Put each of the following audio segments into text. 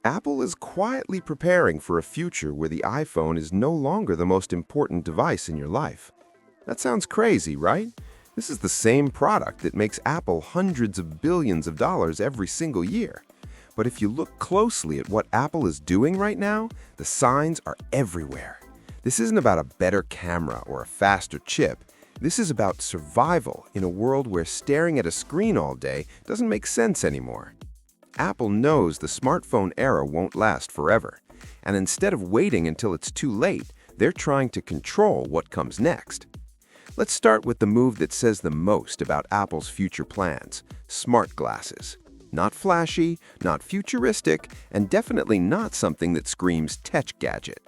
Apple is quietly preparing for a future where the iPhone is no longer the most important device in your life. That sounds crazy, right? This is the same product that makes Apple hundreds of billions of dollars every single year. But if you look closely at what Apple is doing right now, the signs are everywhere. This isn't about a better camera or a faster chip. This is about survival in a world where staring at a screen all day doesn't make sense anymore. Apple knows the smartphone era won't last forever, and instead of waiting until it's too late, they're trying to control what comes next. Let's start with the move that says the most about Apple's future plans: smart glasses. Not flashy, not futuristic, and definitely not something that screams tech gadget.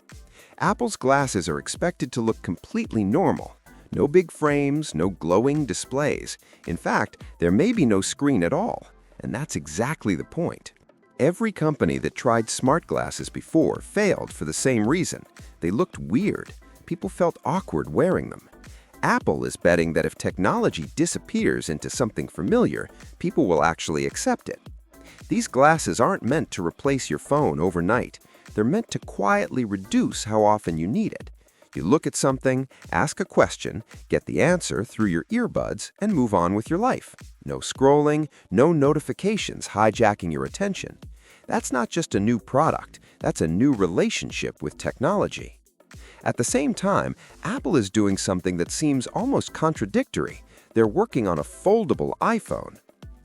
Apple's glasses are expected to look completely normal. No big frames, no glowing displays. In fact, there may be no screen at all. And that's exactly the point. Every company that tried smart glasses before failed for the same reason. They looked weird. People felt awkward wearing them. Apple is betting that if technology disappears into something familiar, people will actually accept it. These glasses aren't meant to replace your phone overnight. They're meant to quietly reduce how often you need it. You look at something, ask a question, get the answer through your earbuds, and move on with your life. No scrolling, no notifications hijacking your attention. That's not just a new product, that's a new relationship with technology. At the same time, Apple is doing something that seems almost contradictory. They're working on a foldable iPhone.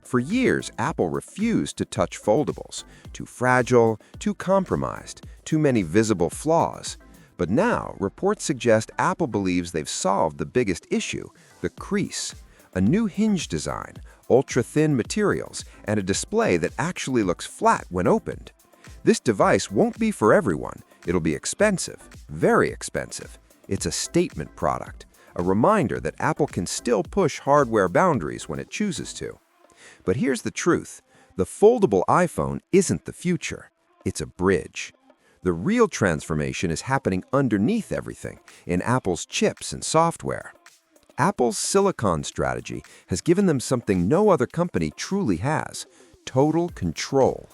For years, Apple refused to touch foldables. Too fragile, too compromised, too many visible flaws. But now, reports suggest Apple believes they've solved the biggest issue: the crease. A new hinge design, ultra-thin materials, and a display that actually looks flat when opened. This device won't be for everyone. It'll be expensive, very expensive. It's a statement product, a reminder that Apple can still push hardware boundaries when it chooses to. But here's the truth: the foldable iPhone isn't the future. It's a bridge. The real transformation is happening underneath everything, in Apple's chips and software. Apple's silicon strategy has given them something no other company truly has: total control.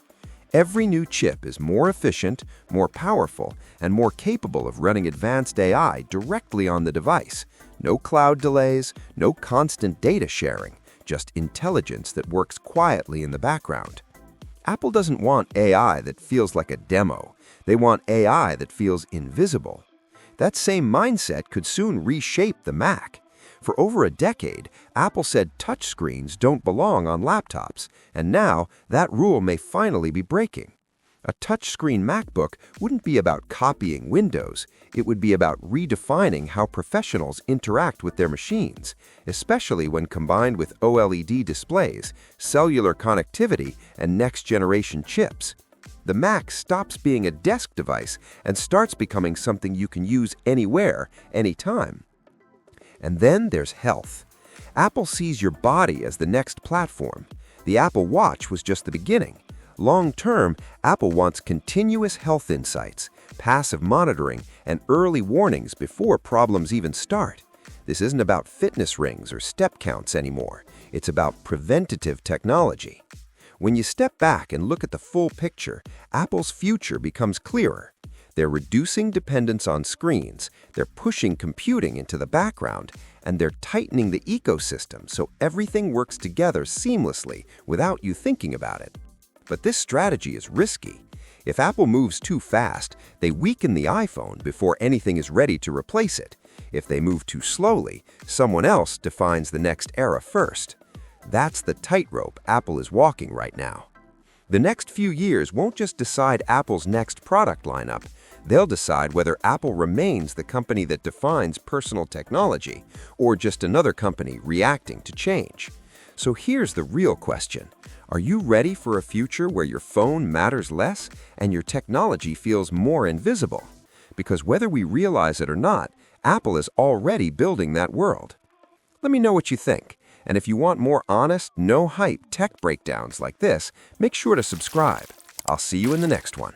Every new chip is more efficient, more powerful, and more capable of running advanced AI directly on the device. No cloud delays, no constant data sharing, just intelligence that works quietly in the background. Apple doesn't want AI that feels like a demo. They want AI that feels invisible. That same mindset could soon reshape the Mac. For over a decade, Apple said touchscreens don't belong on laptops, and now that rule may finally be breaking. A touchscreen MacBook wouldn't be about copying Windows. It would be about redefining how professionals interact with their machines, especially when combined with OLED displays, cellular connectivity, and next-generation chips. The Mac stops being a desk device and starts becoming something you can use anywhere, anytime. And then there's health. Apple sees your body as the next platform. The Apple Watch was just the beginning. Long-term, Apple wants continuous health insights, passive monitoring, and early warnings before problems even start. This isn't about fitness rings or step counts anymore. It's about preventative technology. When you step back and look at the full picture, Apple's future becomes clearer. They're reducing dependence on screens, they're pushing computing into the background, and they're tightening the ecosystem so everything works together seamlessly without you thinking about it. But this strategy is risky. If Apple moves too fast, they weaken the iPhone before anything is ready to replace it. If they move too slowly, someone else defines the next era first. That's the tightrope Apple is walking right now. The next few years won't just decide Apple's next product lineup. They'll decide whether Apple remains the company that defines personal technology or just another company reacting to change. So here's the real question. Are you ready for a future where your phone matters less and your technology feels more invisible? Because whether we realize it or not, Apple is already building that world. Let me know what you think. And if you want more honest, no-hype tech breakdowns like this, make sure to subscribe. I'll see you in the next one.